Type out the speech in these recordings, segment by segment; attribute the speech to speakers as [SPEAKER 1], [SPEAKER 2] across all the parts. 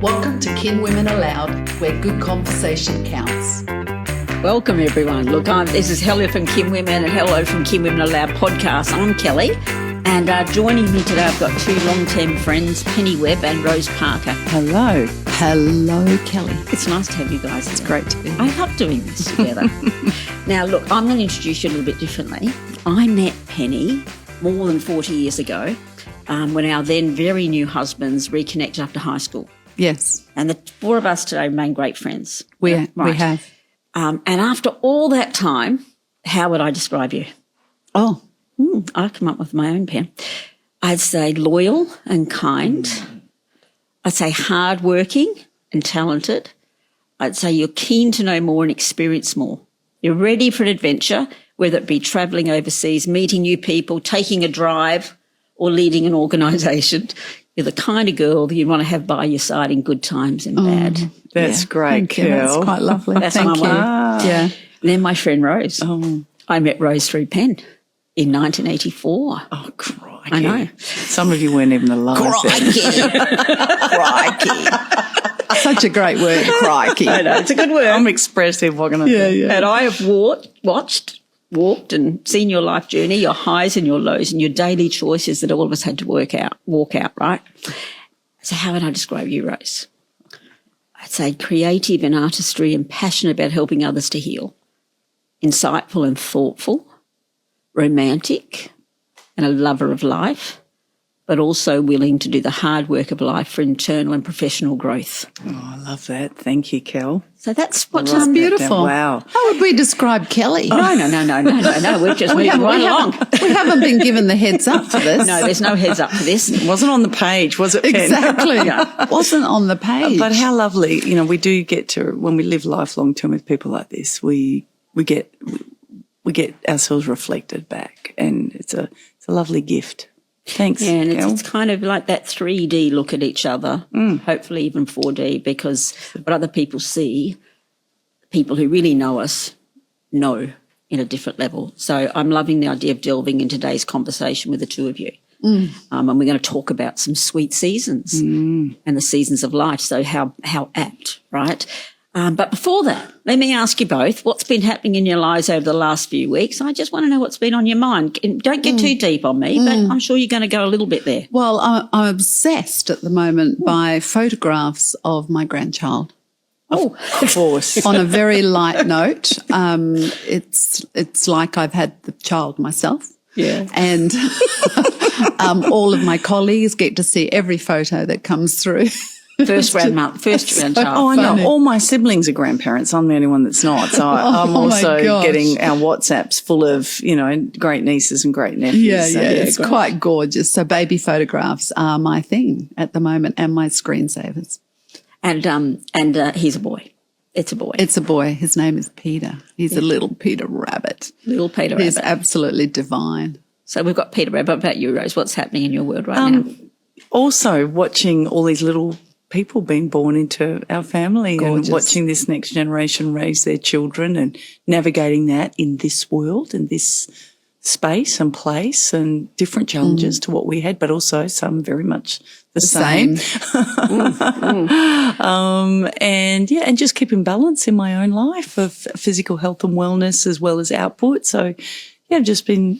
[SPEAKER 1] Welcome to Kinwomen ALOUD, where good conversation counts.
[SPEAKER 2] Welcome, everyone. Look, this is Kelley from Kinwomen and hello from Kinwomen ALOUD podcast. I'm Kelley, and joining me today I've got two long-term friends, Penny Webb and Rose Parker.
[SPEAKER 3] Hello.
[SPEAKER 1] Hello, Kelley.
[SPEAKER 2] It's nice to have you guys.
[SPEAKER 1] It's great to be here.
[SPEAKER 2] I love doing this together. Now, look, I'm going to introduce you a little bit differently. I met Penny more than 40 years ago when our then very new husbands reconnected after high school.
[SPEAKER 1] Yes.
[SPEAKER 2] And the four of us today remain great friends.
[SPEAKER 1] We
[SPEAKER 2] Right.
[SPEAKER 1] have.
[SPEAKER 2] And after all that time, how would I describe you?
[SPEAKER 1] Oh,
[SPEAKER 2] I come up with my own pen. I'd say loyal and kind. I'd say hardworking and talented. I'd say you're keen to know more and experience more. You're ready for an adventure, whether it be travelling overseas, meeting new people, taking a drive, or leading an organisation. You're the kind of girl that you want to have by your side in good times and bad.
[SPEAKER 3] That's great,
[SPEAKER 1] thank you. That's
[SPEAKER 3] Kel.
[SPEAKER 1] quite lovely.
[SPEAKER 2] That's
[SPEAKER 1] Thank
[SPEAKER 2] my
[SPEAKER 1] you.
[SPEAKER 2] one.
[SPEAKER 1] Yeah.
[SPEAKER 2] And then my friend Rose.
[SPEAKER 3] Oh,
[SPEAKER 2] I met Rose through Penn in 1984.
[SPEAKER 3] oh, crikey.
[SPEAKER 2] I know.
[SPEAKER 3] Some of you weren't even alive then.
[SPEAKER 1] Such a great word, crikey.
[SPEAKER 2] I know, it's a good word.
[SPEAKER 3] I'm expressive, what can I do?
[SPEAKER 1] Yeah.
[SPEAKER 2] And I have walked and seen your life journey, your highs and your lows and your daily choices that all of us had to walk out, right? So how would I describe you, Rose? I'd say creative in artistry and passionate about helping others to heal. Insightful and thoughtful, romantic and a lover of life, but also willing to do the hard work of life for internal and professional growth.
[SPEAKER 3] Oh, I love that. Thank you, Kel.
[SPEAKER 2] So that's what
[SPEAKER 1] That's beautiful.
[SPEAKER 3] Wow.
[SPEAKER 1] How would we describe Kelley?
[SPEAKER 2] No. We're just moving right along.
[SPEAKER 1] We haven't been given the heads up for this.
[SPEAKER 2] No, there's no heads up for this.
[SPEAKER 3] It wasn't on the page, was it, Pen?
[SPEAKER 1] Exactly. Wasn't on the page.
[SPEAKER 3] But how lovely, we do get to, when we live life long term with people like this, we get ourselves reflected back, and it's a lovely gift. Thanks,
[SPEAKER 2] Yeah, and
[SPEAKER 3] Kel.
[SPEAKER 2] it's kind of like that 3D look at each other, hopefully even 4D, because what other people see, people who really know us know in a different level. So I'm loving the idea of delving in today's conversation with the two of you. And we're going to talk about some sweet seasons and the seasons of life. So how apt, right? But before that, let me ask you both, what's been happening in your lives over the last few weeks? I just want to know what's been on your mind. Don't get too deep on me, but I'm sure you're going to go a little bit there.
[SPEAKER 1] Well, I'm obsessed at the moment by photographs of my grandchild.
[SPEAKER 2] Oh,
[SPEAKER 3] Of course.
[SPEAKER 1] On a very light note, it's like I've had the child myself.
[SPEAKER 2] yeah.
[SPEAKER 1] And all of my colleagues get to see every photo that comes through.
[SPEAKER 2] First grandchild.
[SPEAKER 3] Oh, I know.
[SPEAKER 1] Funny.
[SPEAKER 3] All my siblings are grandparents. I'm the only one that's not. So I'm
[SPEAKER 1] Oh, my
[SPEAKER 3] also
[SPEAKER 1] gosh.
[SPEAKER 3] getting our WhatsApps full of, great nieces and great nephews.
[SPEAKER 1] Yeah,
[SPEAKER 3] So,
[SPEAKER 1] it's
[SPEAKER 3] great.
[SPEAKER 1] quite gorgeous. So baby photographs are my thing at the moment, and my screensavers.
[SPEAKER 2] And he's a boy. It's a boy.
[SPEAKER 1] It's a boy. His name is Peter. He's a little Peter Rabbit.
[SPEAKER 2] Little Peter
[SPEAKER 1] He's
[SPEAKER 2] Rabbit.
[SPEAKER 1] absolutely divine.
[SPEAKER 2] So we've got Peter Rabbit. What about you, Rose? What's happening in your world right now?
[SPEAKER 3] Also watching all these little people being born into our family
[SPEAKER 1] Gorgeous.
[SPEAKER 3] and watching this next generation raise their children and navigating that in this world, in this space and place, and different challenges to what we had, but also some very much the same. And just keeping balance in my own life of physical health and wellness as well as output. So I've been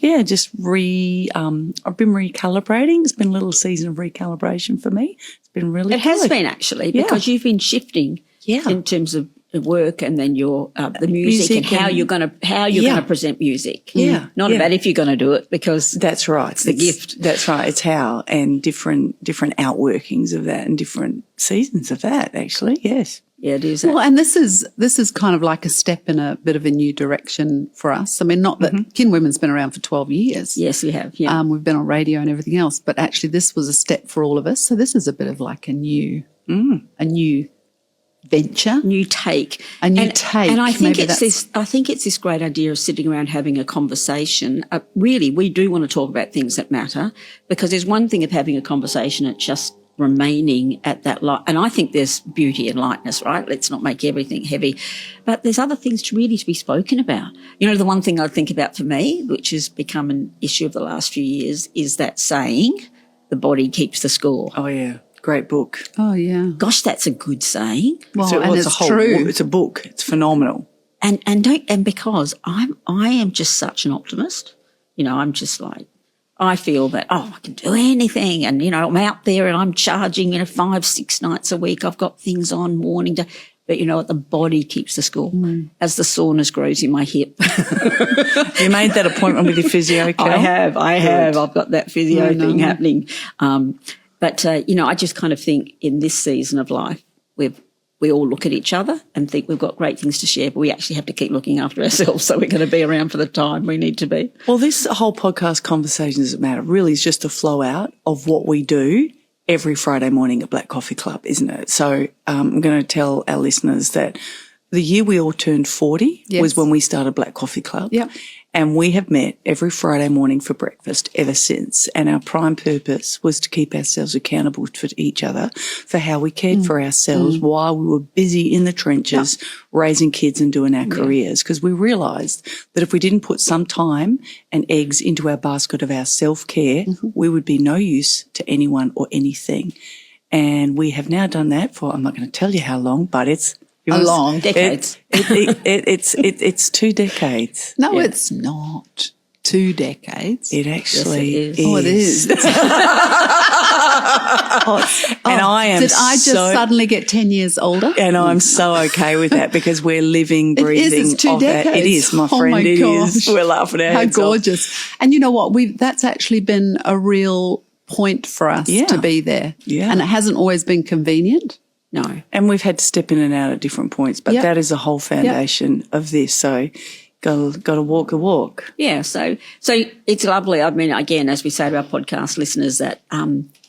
[SPEAKER 3] recalibrating. It's been a little season of recalibration for me. It's been really
[SPEAKER 2] It has been actually, because you've been shifting in terms of work and then your the music and how you're going to present music.
[SPEAKER 3] Yeah,
[SPEAKER 2] Not
[SPEAKER 3] yeah.
[SPEAKER 2] about if you're going to do it, because
[SPEAKER 3] That's right.
[SPEAKER 2] It's the gift.
[SPEAKER 3] That's right. It's how, and different outworkings of that and different seasons of that, actually. Yes.
[SPEAKER 2] Yeah, it is.
[SPEAKER 1] Well, and this is kind of like a step in a bit of a new direction for us. I mean, not that Kinwomen's been around for 12 years.
[SPEAKER 2] Yes, we have. Yeah.
[SPEAKER 1] We've been on radio and everything else, but actually this was a step for all of us. So this is a bit of like a new venture.
[SPEAKER 2] New take.
[SPEAKER 1] A new take.
[SPEAKER 2] And I think
[SPEAKER 1] Maybe
[SPEAKER 2] it's this great idea of sitting around having a conversation. Really, we do want to talk about things that matter, because there's one thing of having a conversation at just remaining at that light. And I think there's beauty in lightness, right? Let's not make everything heavy. But there's other things to be spoken about. The one thing I think about for me, which has become an issue of the last few years, is that saying, the body keeps the score.
[SPEAKER 3] Oh, yeah. Great book.
[SPEAKER 1] Oh, yeah.
[SPEAKER 2] Gosh, that's a good saying.
[SPEAKER 1] Well,
[SPEAKER 3] So,
[SPEAKER 1] and it's true.
[SPEAKER 3] It's a book. It's phenomenal.
[SPEAKER 2] And because I am just such an optimist, you know, I'm just like, I feel that, I can do anything. And, you know, I'm out there and I'm charging, 5-6 nights a week. I've got things on morning to, but you know what? The body keeps the score as the soreness grows in my hip.
[SPEAKER 3] You made that appointment with your physio, Kel?
[SPEAKER 2] I have. I've got that physio thing happening. But I just kind of think in this season of life, we all look at each other and think we've got great things to share, but we actually have to keep looking after ourselves so we're going to be around for the time we need to be.
[SPEAKER 3] Well, this whole podcast, Conversations That Matter, really is just a flow out of what we do every Friday morning at Black Coffee Club, isn't it? So I'm going to tell our listeners that the year we all turned 40 was when we started Black Coffee Club.
[SPEAKER 1] Yep.
[SPEAKER 3] And we have met every Friday morning for breakfast ever since. And our prime purpose was to keep ourselves accountable to each other for how we cared for ourselves while we were busy in the trenches raising kids and doing our careers. Because we realised that if we didn't put some time and eggs into our basket of our self-care, we would be no use to anyone or anything. And we have now done that for, I'm not going to tell you how long, but it's
[SPEAKER 1] long
[SPEAKER 2] decades.
[SPEAKER 3] It's 2 decades.
[SPEAKER 1] No, it's not 2 decades.
[SPEAKER 3] It actually
[SPEAKER 2] Yes, it is.
[SPEAKER 3] is.
[SPEAKER 1] Oh, it is.
[SPEAKER 3] And I am
[SPEAKER 1] Did I just suddenly get 10 years older?
[SPEAKER 3] And I'm so okay with that because we're living, breathing
[SPEAKER 1] It's 2
[SPEAKER 3] off that.
[SPEAKER 1] decades.
[SPEAKER 3] It is, my
[SPEAKER 1] Oh
[SPEAKER 3] friend.
[SPEAKER 1] my
[SPEAKER 3] It
[SPEAKER 1] gosh.
[SPEAKER 3] is. We're laughing our
[SPEAKER 1] How
[SPEAKER 3] heads off.
[SPEAKER 1] gorgeous. And you know what? That's actually been a real point for us to be there.
[SPEAKER 3] Yeah.
[SPEAKER 1] And it hasn't always been convenient.
[SPEAKER 2] No.
[SPEAKER 3] And we've had to step in and out at different points, but that is the whole foundation of this. So got to walk a walk.
[SPEAKER 2] Yeah, so it's lovely. I mean, again, as we say to our podcast listeners, that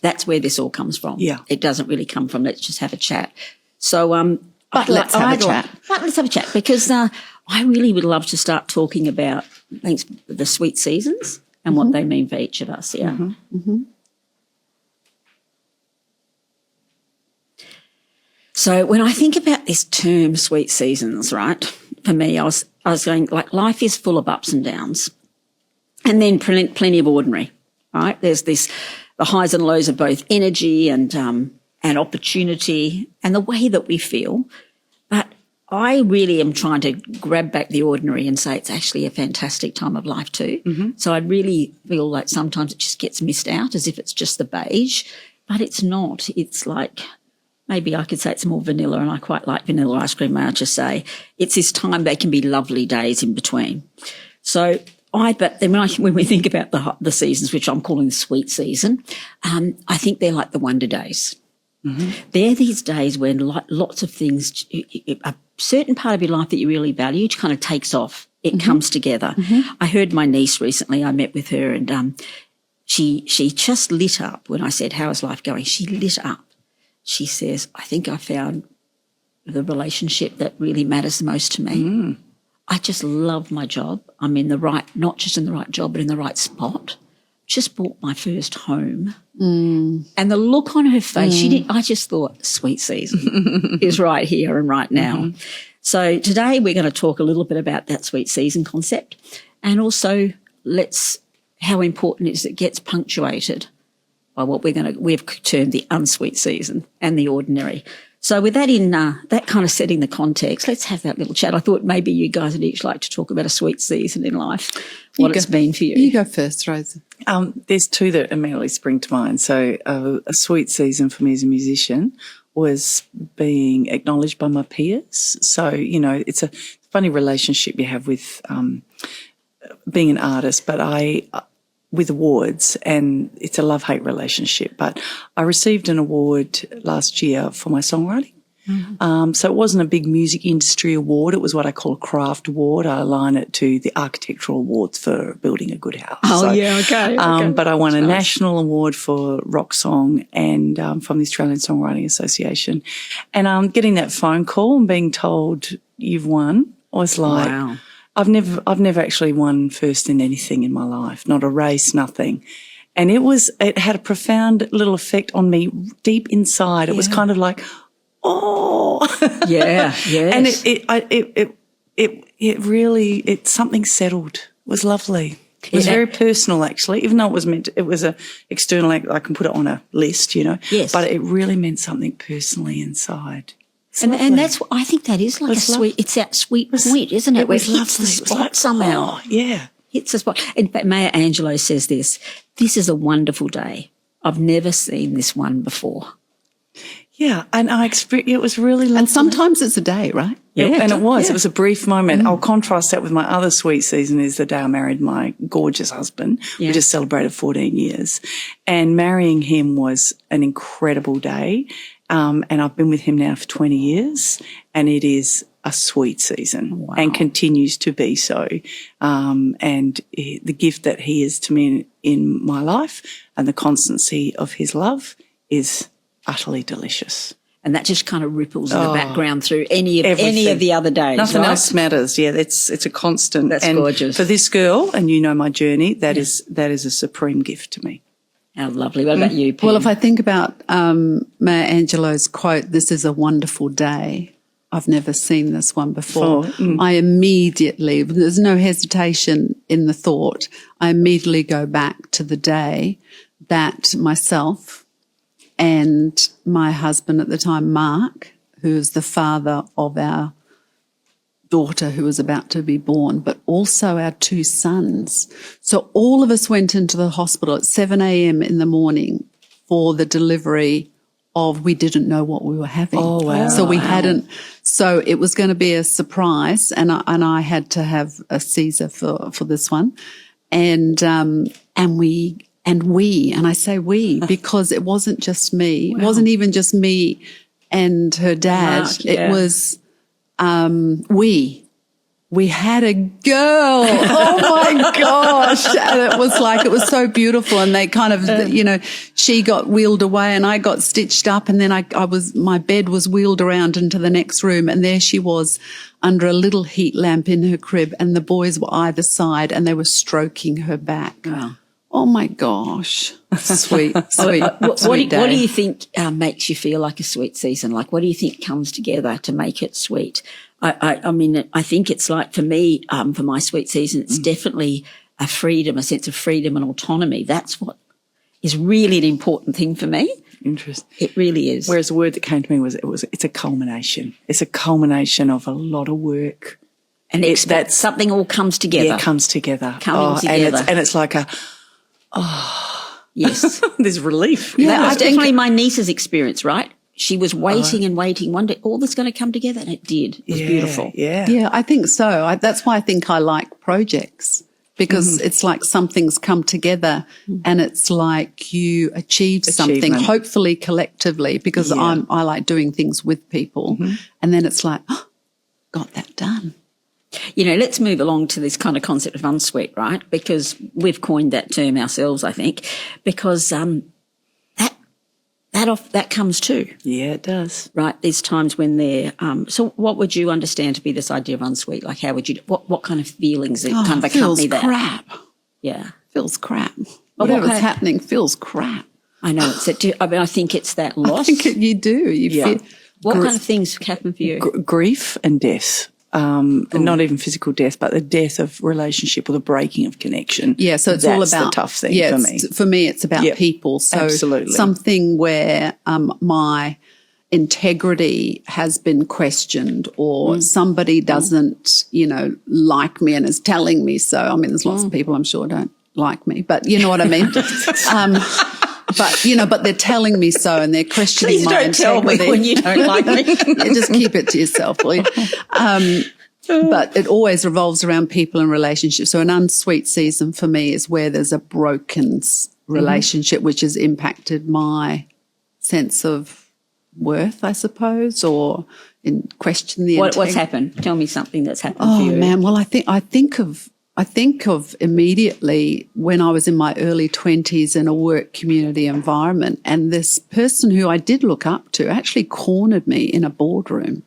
[SPEAKER 2] that's where this all comes from.
[SPEAKER 3] Yeah.
[SPEAKER 2] It doesn't really come from let's just have a chat. So,
[SPEAKER 1] But let's have a chat.
[SPEAKER 2] But let's have a chat because I really would love to start talking about the sweet seasons and what they mean for each of us. Yeah. So when I think about this term sweet seasons, right, for me, I was going like life is full of ups and downs and then plenty of ordinary, right? There's the highs and lows of both energy and opportunity and the way that we feel. But I really am trying to grab back the ordinary and say it's actually a fantastic time of life too. So I really feel like sometimes it just gets missed out as if it's just the beige, but it's not. It's like, maybe I could say it's more vanilla, and I quite like vanilla ice cream, may I just say. It's this time there can be lovely days in between. So but then when we think about the seasons, which I'm calling the sweet season, I think they're like the wonder days. They're these days when lots of things, a certain part of your life that you really value, kind of takes off. It comes together. I heard my niece recently, I met with her, and she just lit up when I said, how is life going? She lit up. She says, I think I found the relationship that really matters the most to me. I just love my job. I'm in the right, not just in the right job, but in the right spot. Just bought my first home. And the look on her face, I just thought, sweet season is right here and right now. So today we're going to talk a little bit about that sweet season concept and also how important it is it gets punctuated by what we've termed the unsweet season and the ordinary. So with that that kind of setting the context, let's have that little chat. I thought maybe you guys would each like to talk about a sweet season in life, what it's been for you.
[SPEAKER 1] You go first, Rosa.
[SPEAKER 3] There's two that immediately spring to mind. So a sweet season for me as a musician was being acknowledged by my peers. So, it's a funny relationship you have with being an artist, but with awards, and it's a love-hate relationship. But I received an award last year for my songwriting. So it wasn't a big music industry award. It was what I call a craft award. I align it to the architectural awards for building a good house.
[SPEAKER 2] Oh, yeah, okay.
[SPEAKER 3] But I won a national award for rock song and from the Australian Songwriting Association. And getting that phone call and being told you've won was like,
[SPEAKER 2] wow.
[SPEAKER 3] I've never actually won first in anything in my life, not a race, nothing. And it had a profound little effect on me deep inside. It was kind of like, oh.
[SPEAKER 2] Yeah, yes.
[SPEAKER 3] And it really, something settled. It was lovely. It was very personal, actually, even though it was a external, I can put it on a list,
[SPEAKER 2] Yes.
[SPEAKER 3] but it really meant something personally inside.
[SPEAKER 2] And that's what I think that is like it's that sweet point, isn't it? Where it hits the spot somehow.
[SPEAKER 3] Oh, yeah.
[SPEAKER 2] Hits the spot. In fact, Maya Angelou says this is a wonderful day. I've never seen this one before.
[SPEAKER 3] Yeah, and it was really lovely.
[SPEAKER 1] And sometimes it's a day, right?
[SPEAKER 3] Yeah, and it was. It was a brief moment. I'll contrast that with my other sweet season is the day I married my gorgeous husband. We just celebrated 14 years. And marrying him was an incredible day. And I've been with him now for 20 years, and it is a sweet season and continues to be so. And the gift that he is to me in my life and the constancy of his love is utterly delicious.
[SPEAKER 2] And that just kind of ripples in the background through any of the other days.
[SPEAKER 3] Nothing
[SPEAKER 2] right?
[SPEAKER 3] else matters. Yeah, it's a constant.
[SPEAKER 2] That's
[SPEAKER 3] and
[SPEAKER 2] gorgeous.
[SPEAKER 3] For this girl, and you know my journey, that is a supreme gift to me.
[SPEAKER 2] How lovely. What about you, Pam?
[SPEAKER 1] Well, if I think about Maya Angelou's quote, "This is a wonderful day," I've never seen this one before. I immediately, there's no hesitation in the thought, I immediately go back to the day that myself and my husband at the time, Mark, who is the father of our daughter who was about to be born, but also our two sons. So all of us went into the hospital at 7 a.m. in the morning for the delivery of, we didn't know what we were having.
[SPEAKER 3] Oh, wow.
[SPEAKER 1] So we hadn't, so it was going to be a surprise, and I had to have a Caesar for this one. And I say we because it wasn't just me. It wasn't even just me and her dad.
[SPEAKER 2] Mark,
[SPEAKER 1] It was we had a girl. Oh my gosh. And it was so beautiful. And they kind of, she got wheeled away and I got stitched up. And then my bed was wheeled around into the next room. And there she was under a little heat lamp in her crib. And the boys were either side and they were stroking her back.
[SPEAKER 2] Wow.
[SPEAKER 1] Oh my gosh. Sweet.
[SPEAKER 2] What
[SPEAKER 1] sweet
[SPEAKER 2] do
[SPEAKER 1] day.
[SPEAKER 2] you think makes you feel like a sweet season? Like, what do you think comes together to make it sweet? I mean, I think it's like, for me, for my sweet season, it's definitely a sense of freedom and autonomy. That's what is really an important thing for me.
[SPEAKER 3] Interesting.
[SPEAKER 2] It really is.
[SPEAKER 3] Whereas the word that came to me it's a culmination. It's a culmination of a lot of work.
[SPEAKER 2] And that something all comes together.
[SPEAKER 3] Yeah, it comes together.
[SPEAKER 2] Coming together.
[SPEAKER 3] And it's like
[SPEAKER 2] Yes.
[SPEAKER 3] there's relief.
[SPEAKER 2] Yeah, that's definitely my niece's experience, right? She was waiting and waiting. One day, all this going to come together, and it did. It was beautiful.
[SPEAKER 3] Yeah.
[SPEAKER 1] Yeah, I think so. That's why I think I like projects, because it's like something's come together and it's like you achieved something, hopefully collectively, because I like doing things with people. And then it's like, got that done.
[SPEAKER 2] Let's move along to this kind of concept of unsweet, right? Because we've coined that term ourselves, I think, because that comes too.
[SPEAKER 3] Yeah, it does.
[SPEAKER 2] Right. There's times when they're, so what would you understand to be this idea of unsweet? Like, how would you, what kind of feelings kind of accompany that?
[SPEAKER 1] Feels crap.
[SPEAKER 2] Yeah.
[SPEAKER 1] Feels crap. Whatever's happening feels crap.
[SPEAKER 2] I know. I think it's that loss.
[SPEAKER 1] I think you do. Feel,
[SPEAKER 2] what kind of things happen for you?
[SPEAKER 3] Grief and death. And not even physical death, but the death of relationship or the breaking of connection.
[SPEAKER 1] Yeah, so it's
[SPEAKER 3] That's
[SPEAKER 1] all about
[SPEAKER 3] the tough thing for me.
[SPEAKER 1] For me, it's about people. So
[SPEAKER 3] absolutely.
[SPEAKER 1] Something where my integrity has been questioned, or somebody doesn't, like me and is telling me so. I mean, there's lots of people I'm sure don't like me, but you know what I mean. But they're telling me so, and they're questioning
[SPEAKER 2] Please
[SPEAKER 1] my
[SPEAKER 2] don't tell me
[SPEAKER 1] integrity.
[SPEAKER 2] when you don't like me.
[SPEAKER 1] Just keep it to yourself, please. But it always revolves around people and relationships. So an unsweet season for me is where there's a broken relationship, which has impacted my sense of worth, I suppose, or in question the integrity.
[SPEAKER 2] What's happened? Tell me something that's happened for you.
[SPEAKER 1] Oh man, well I think of immediately when I was in my early 20s in a work community environment, and this person who I did look up to actually cornered me in a boardroom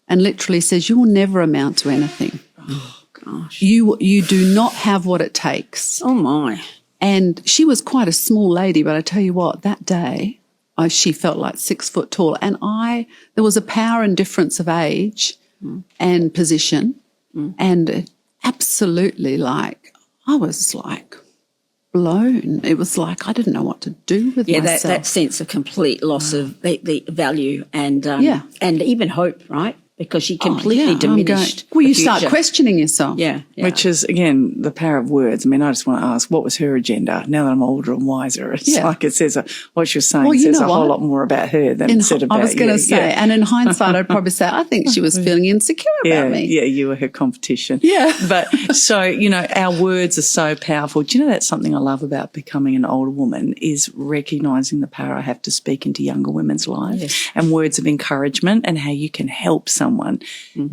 [SPEAKER 1] and literally says, "You will never amount to anything.
[SPEAKER 2] Oh, gosh.
[SPEAKER 1] You do not have what it takes."
[SPEAKER 2] Oh, my.
[SPEAKER 1] And she was quite a small lady, but I tell you what, that day she felt like 6 foot tall. And there was a power and difference of age and position and absolutely like, I was like blown. It was like I didn't know what to do with myself.
[SPEAKER 2] That sense of complete loss of the value and even hope, right? Because she completely diminished.
[SPEAKER 1] Well, you start questioning yourself.
[SPEAKER 2] Yeah.
[SPEAKER 3] Which is, again, the power of words. I mean, I just want to ask, what was her agenda? Now that I'm older and wiser, it's like it says, what you're saying says a whole lot more about her than it said about you.
[SPEAKER 1] I was going to say, and in hindsight, I'd probably say, I think she was feeling insecure about me.
[SPEAKER 3] Yeah, you were her competition.
[SPEAKER 1] Yeah.
[SPEAKER 3] But so, our words are so powerful. Do you know that's something I love about becoming an older woman is recognising the power I have to speak into younger women's lives and words of encouragement and how you can help someone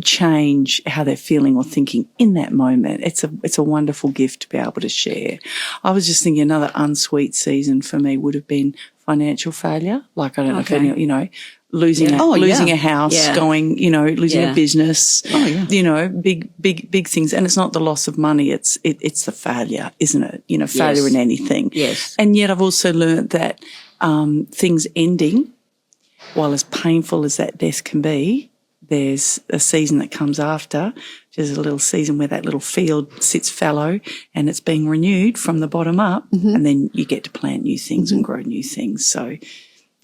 [SPEAKER 3] change how they're feeling or thinking in that moment. It's a wonderful gift to be able to share. I was just thinking another unsweet season for me would have been financial failure. Like, I don't know if any, losing a house, going, losing a business, big things. And it's not the loss of money, it's the failure, isn't it? Failure in anything.
[SPEAKER 2] Yes.
[SPEAKER 3] And yet I've also learned that things ending, while as painful as that death can be, there's a season that comes after, which is a little season where that little field sits fallow and it's being renewed from the bottom up, and then you get to plant new things and grow new things. So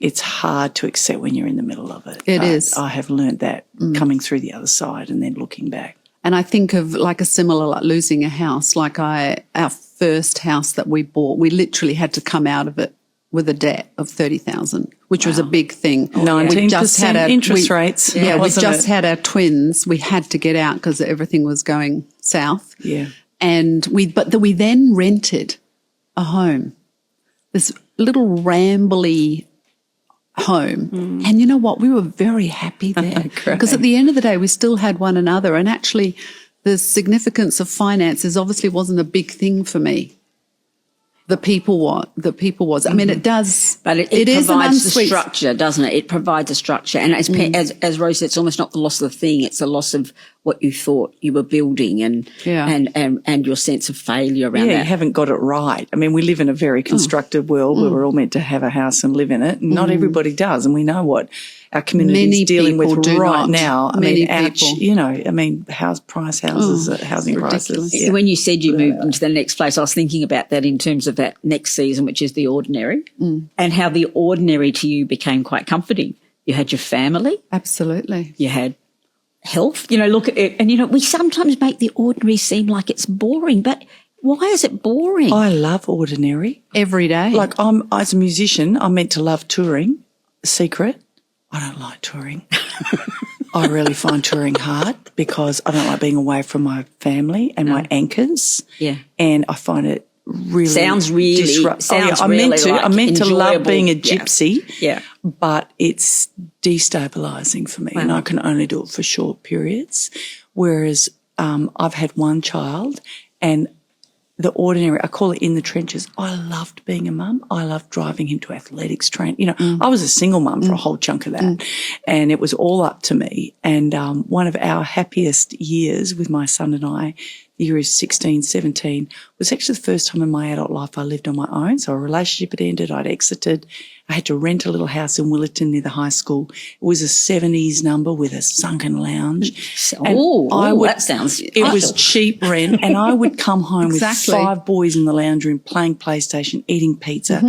[SPEAKER 3] it's hard to accept when you're in the middle of it.
[SPEAKER 1] It is.
[SPEAKER 3] I have learned that coming through the other side and then looking back.
[SPEAKER 1] And I think of like a similar, like losing a house, like our first house that we bought, we literally had to come out of it with a debt of $30,000, which was a big thing.
[SPEAKER 3] 19% interest rates.
[SPEAKER 1] Yeah, we just had our twins. We had to get out because everything was going south.
[SPEAKER 3] Yeah.
[SPEAKER 1] And we then rented a home, this little rambly home. And you know what? We were very happy there because at the end of the day, we still had one another. And actually, the significance of finances obviously wasn't a big thing for me. The people was. I mean, it does.
[SPEAKER 2] But it provides the structure, doesn't it? It provides a structure. And as Rose said, it's almost not the loss of the thing. It's the loss of what you thought you were building and your sense of failure around that.
[SPEAKER 3] You haven't got it right. I mean, we live in a very constructed world where we're all meant to have a house and live in it. Not everybody does. And we know what our community is dealing with right now. I mean, house prices, housing prices.
[SPEAKER 2] Yeah. When you said you moved into the next place, I was thinking about that in terms of that next season, which is the ordinary, and how the ordinary to you became quite comforting. You had your family.
[SPEAKER 1] Absolutely.
[SPEAKER 2] You had health. Look at it. And, we sometimes make the ordinary seem like it's boring, but why is it boring?
[SPEAKER 3] I love ordinary.
[SPEAKER 1] Every day.
[SPEAKER 3] Like as a musician, I'm meant to love touring. Secret. I don't like touring. I really find touring hard because I don't like being away from my family and my anchors.
[SPEAKER 2] Yeah.
[SPEAKER 3] And I find it really
[SPEAKER 2] sounds really
[SPEAKER 3] I'm meant to love being a gypsy.
[SPEAKER 2] Yeah.
[SPEAKER 3] But it's destabilizing for me and I can only do it for short periods. Whereas I've had one child and the ordinary, I call it in the trenches. I loved being a mum. I loved driving him to athletics train. I was a single mum for a whole chunk of that and it was all up to me. And one of our happiest years with my son and I, the year of 16, 17, was actually the first time in my adult life I lived on my own. So a relationship had ended. I'd exited. I had to rent a little house in Willetton near the high school. It was a 70s number with a sunken lounge.
[SPEAKER 2] That sounds special.
[SPEAKER 3] It was cheap rent and I would come home with 5 boys in the lounge room playing PlayStation, eating pizza.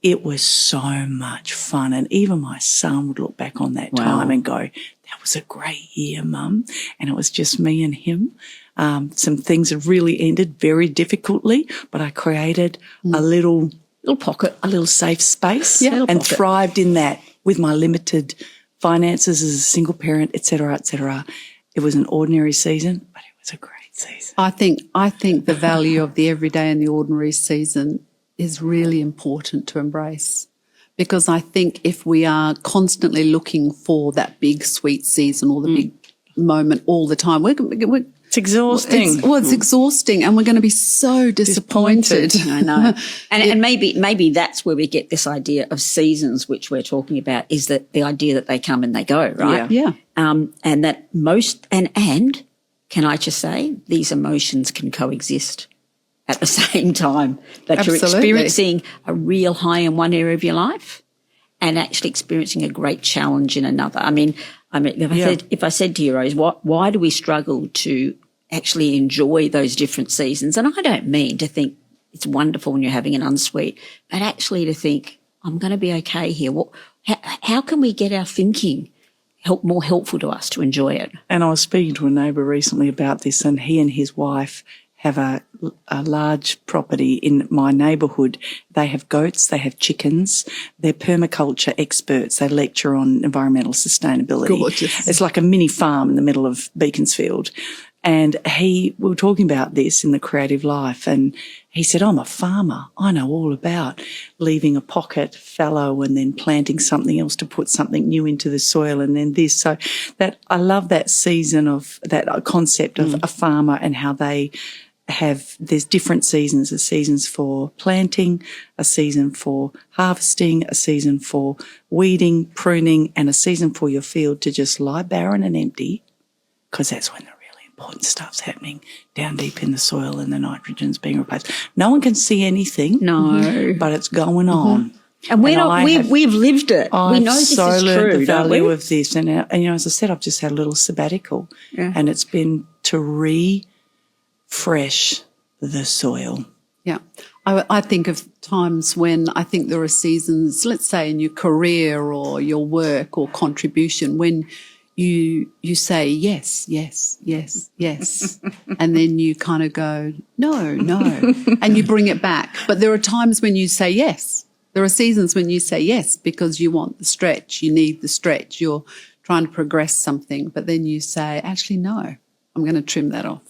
[SPEAKER 3] It was so much fun. And even my son would look back on that time and go, that was a great year, Mum. And it was just me and him. Some things have really ended very difficultly, but I created a little pocket, a little safe space and thrived in that with my limited finances as a single parent, et cetera, et cetera. It was an ordinary season, but it was a great season.
[SPEAKER 1] I think the value of the everyday and the ordinary season is really important to embrace. Because I think if we are constantly looking for that big sweet season or the big moment all the time,
[SPEAKER 3] it's exhausting.
[SPEAKER 1] It's exhausting and we're going to be so disappointed.
[SPEAKER 2] I know. And maybe that's where we get this idea of seasons, which we're talking about, is that the idea that they come and they go, right?
[SPEAKER 1] Yeah.
[SPEAKER 2] And that and can I just say, these emotions can coexist at the same time, that you're experiencing a real high in one area of your life and actually experiencing a great challenge in another. I mean, if I said to you, Rose, why do we struggle to actually enjoy those different seasons. And I don't mean to think it's wonderful when you're having an unsweet, but actually to think, I'm going to be okay here. How can we get our thinking more helpful to us to enjoy it?
[SPEAKER 3] And I was speaking to a neighbour recently about this, and he and his wife have a large property in my neighbourhood. They have goats, they have chickens. They're permaculture experts. They lecture on environmental sustainability.
[SPEAKER 1] Gorgeous.
[SPEAKER 3] It's like a mini farm in the middle of Beaconsfield. And we were talking about this in the creative life, and he said, I'm a farmer. I know all about leaving a pocket fallow and then planting something else to put something new into the soil, and then this. So that I love that season of that concept of a farmer and how they there's different seasons, a seasons for planting, a season for harvesting, a season for weeding, pruning, and a season for your field to just lie barren and empty, because that's when the really important stuff's happening down deep in the soil and the nitrogen's being replaced. No one can see anything.
[SPEAKER 2] No.
[SPEAKER 3] But it's going on.
[SPEAKER 2] And we've lived it. We know this
[SPEAKER 3] so
[SPEAKER 2] is
[SPEAKER 3] learned
[SPEAKER 2] true,
[SPEAKER 3] the
[SPEAKER 2] don't
[SPEAKER 3] value
[SPEAKER 2] we?
[SPEAKER 3] of this. And as I said, I've just had a little sabbatical, and it's been to refresh the soil.
[SPEAKER 1] Yeah. I think of times when I think there are seasons, let's say in your career or your work or contribution, when you say yes, yes, yes, yes, and then you kind of go, no, no, and you bring it back. But there are times when you say yes. There are seasons when you say yes because you want the stretch, you need the stretch, you're trying to progress something, but then you say, actually, no, I'm going to trim that off.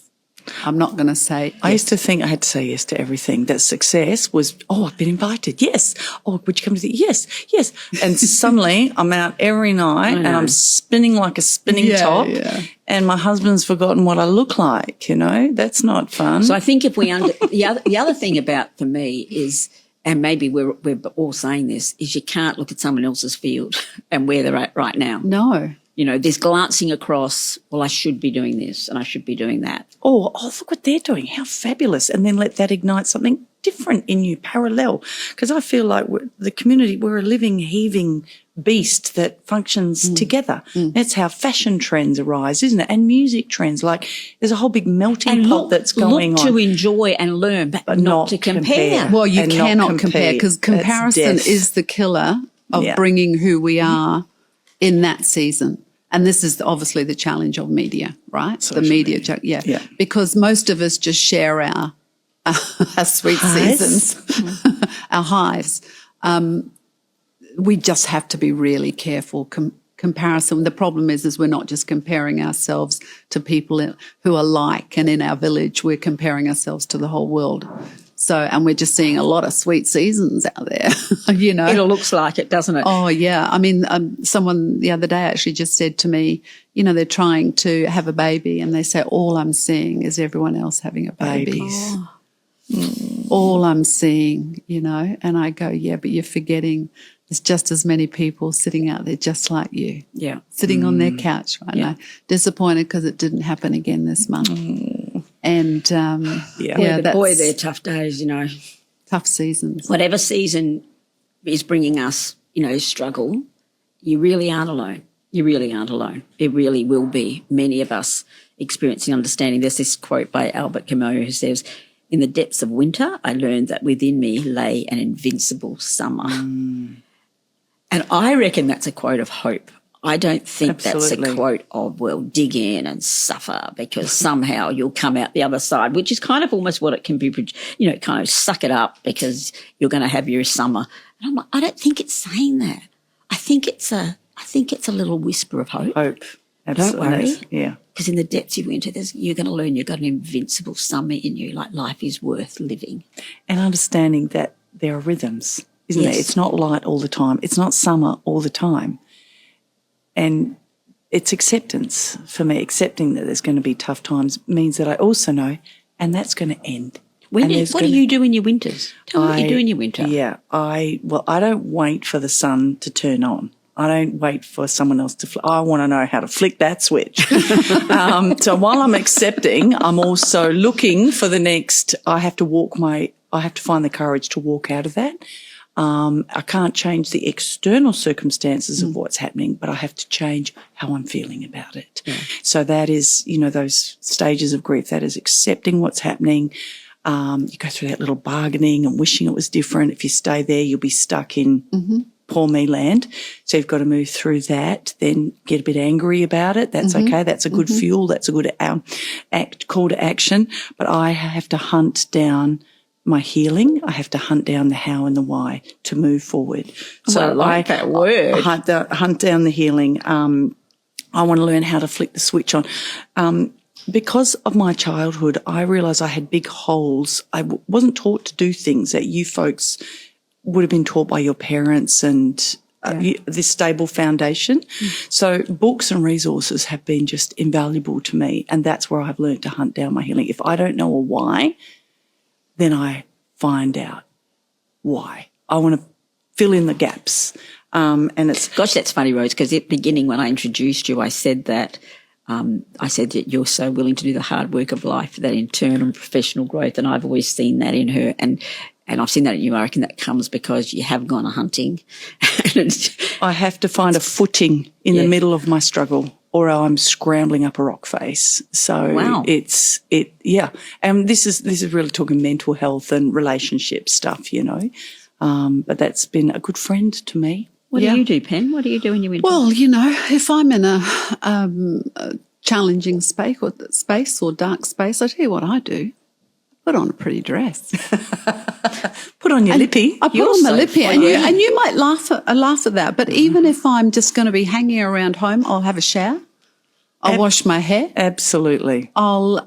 [SPEAKER 1] I'm not going to say yes.
[SPEAKER 3] I used to think I had to say yes to everything. That success was, I've been invited. Yes. Oh, would you come to the, yes, yes. And suddenly I'm out every night and I'm spinning like a spinning top.
[SPEAKER 1] Yeah.
[SPEAKER 3] And my husband's forgotten what I look like, That's not fun.
[SPEAKER 2] So I think if the other thing about for me is, and maybe we're all saying this, is you can't look at someone else's field and where they're at right now.
[SPEAKER 1] No.
[SPEAKER 2] There's glancing across, well, I should be doing this and I should be doing that.
[SPEAKER 3] Oh, look what they're doing. How fabulous. And then let that ignite something different in you, parallel. Because I feel like the community, we're a living, heaving beast that functions together. That's how fashion trends arise, isn't it? And music trends. Like there's a whole big melting pot that's going
[SPEAKER 2] on. Look to enjoy and learn, but not to compare.
[SPEAKER 1] Well, you cannot compare because comparison is the killer of bringing who we are in that season. And this is obviously the challenge of media, right?
[SPEAKER 3] Social
[SPEAKER 1] the media. Yeah. Because most of us just share our sweet seasons, our highs. We just have to be really careful. Comparison. The problem is we're not just comparing ourselves to people who are like, and in our village, we're comparing ourselves to the whole world. So, and we're just seeing a lot of sweet seasons out there,
[SPEAKER 2] It looks like it, doesn't it?
[SPEAKER 1] Oh, yeah. I mean, someone the other day actually just said to me, they're trying to have a baby and they say, all I'm seeing is everyone else having a baby. All I'm seeing, and I go, yeah, but you're forgetting there's just as many people sitting out there just like you.
[SPEAKER 2] Yeah.
[SPEAKER 1] Sitting on their couch right now, disappointed because it didn't happen again this month. And,
[SPEAKER 2] boy, they're tough days,
[SPEAKER 1] Tough seasons.
[SPEAKER 2] Whatever season is bringing us, struggle, you really aren't alone. You really aren't alone. It really will be many of us experiencing understanding. There's this quote by Albert Camus who says, in the depths of winter, I learned that within me lay an invincible summer. And I reckon that's a quote of hope. I don't think that's a quote of, well, dig in and suffer because somehow you'll come out the other side, which is kind of almost what it can be, kind of suck it up because you're going to have your summer. And I'm like, I don't think it's saying that. I think it's a little whisper of hope.
[SPEAKER 3] Hope. Absolutely.
[SPEAKER 2] Don't worry.
[SPEAKER 3] Yeah.
[SPEAKER 2] Because in the depths of winter, you're going to learn you've got an invincible summer in you, like life is worth living.
[SPEAKER 3] And understanding that there are rhythms, isn't there? It's not light all the time. It's not summer all the time. And it's acceptance for me. Accepting that there's going to be tough times means that I also know, and that's going to end.
[SPEAKER 2] What do you do in your winters? Tell me what you do in your winter.
[SPEAKER 3] Yeah, I don't wait for the sun to turn on. I don't wait for someone else to I want to know how to flick that switch. So while I'm accepting, I'm also looking for the next, I have to find the courage to walk out of that. I can't change the external circumstances of what's happening, but I have to change how I'm feeling about it.
[SPEAKER 2] Yeah.
[SPEAKER 3] So that is, those stages of grief, that is accepting what's happening. You go through that little bargaining and wishing it was different. If you stay there, you'll be stuck in poor me land. So you've got to move through that, then get a bit angry about it. That's okay. That's a good fuel. That's a good call to action. But I have to hunt down my healing. I have to hunt down the how and the why to move forward. So
[SPEAKER 2] I like that word.
[SPEAKER 3] Hunt down the healing. I want to learn how to flick the switch on. Because of my childhood, I realised I had big holes. I wasn't taught to do things that you folks would have been taught by your parents and this stable foundation. So books and resources have been just invaluable to me, and that's where I've learned to hunt down my healing. If I don't know a why, then I find out why. I want to fill in the gaps. And it's...
[SPEAKER 2] Gosh, that's funny, Rose, because at the beginning when I introduced you, I said that you're so willing to do the hard work of life, that internal and professional growth, and I've always seen that in her. And I've seen that in you. I reckon that comes because you have gone hunting.
[SPEAKER 3] I have to find a footing in the middle of my struggle, or I'm scrambling up a rock face. So and this is really talking mental health and relationship stuff, but that's been a good friend to me.
[SPEAKER 2] What do you do, Pen? What do you do when you're in?
[SPEAKER 1] Well, if I'm in a challenging space or dark space, I tell you what I do. Put on a pretty dress.
[SPEAKER 3] Put on your lippy.
[SPEAKER 1] I put on my lippy, and you might laugh at that. But even if I'm just going to be hanging around home, I'll have a shower. I'll wash my hair.
[SPEAKER 3] Absolutely.
[SPEAKER 1] I'll,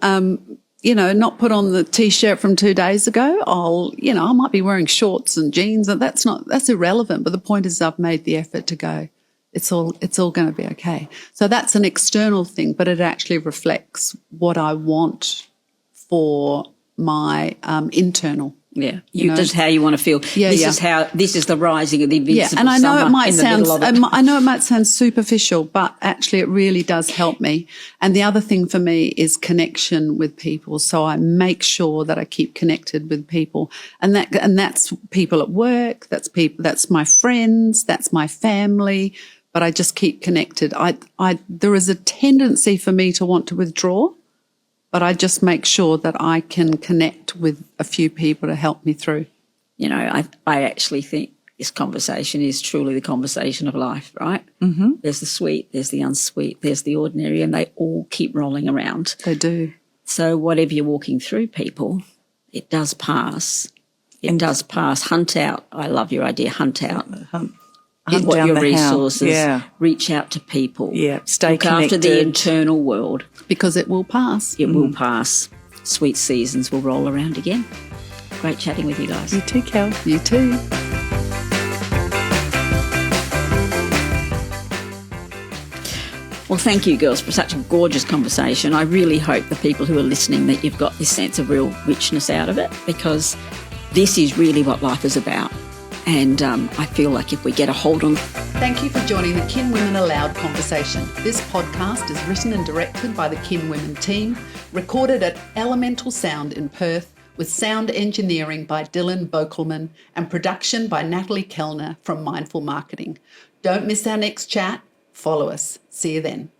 [SPEAKER 1] not put on the T-shirt from 2 days ago. I might be wearing shorts and jeans, and that's irrelevant. But the point is, I've made the effort to go. It's all going to be okay. So that's an external thing, but it actually reflects what I want for my internal.
[SPEAKER 2] Yeah, just how you want to feel.
[SPEAKER 1] Yeah,
[SPEAKER 2] this is the rising of the invincible
[SPEAKER 1] and I know it might sound,
[SPEAKER 2] I
[SPEAKER 1] know it might sound superficial, but actually it really does help me. And the other thing for me is connection with people. So I make sure that I keep connected with people, and that's people at work. That's my friends. That's my family. But I just keep connected. There is a tendency for me to want to withdraw. But I just make sure that I can connect with a few people to help me through.
[SPEAKER 2] I actually think this conversation is truly the conversation of life, right? Mm-hmm. There's the sweet, there's the unsweet, there's the ordinary, and they all keep rolling around.
[SPEAKER 1] They do.
[SPEAKER 2] So whatever you're walking through, people, it does pass. It does pass. Hunt out. I love your idea. Hunt out.
[SPEAKER 3] Hunt
[SPEAKER 2] what
[SPEAKER 3] down
[SPEAKER 2] your
[SPEAKER 3] the
[SPEAKER 2] resources.
[SPEAKER 3] Yeah.
[SPEAKER 2] Reach out to people.
[SPEAKER 3] Yeah. Stay
[SPEAKER 2] Look
[SPEAKER 3] connected.
[SPEAKER 2] after the internal world.
[SPEAKER 1] Because it will pass.
[SPEAKER 2] It will pass. Sweet seasons will roll around again. Great chatting with you guys.
[SPEAKER 3] You too, Kel.
[SPEAKER 1] You too.
[SPEAKER 2] Well, thank you, girls, for such a gorgeous conversation. I really hope the people who are listening that you've got this sense of real richness out of it, because this is really what life is about. And I feel like if we get a hold on...
[SPEAKER 1] Thank you for joining the Kinwomen ALOUD conversation. This podcast is written and directed by the Kinwomen team, recorded at Elemental Sound in Perth, with sound engineering by Dylan Bokelman and production by Natalie Kellner from Mindful Marketing. Don't miss our next chat. Follow us. See you then.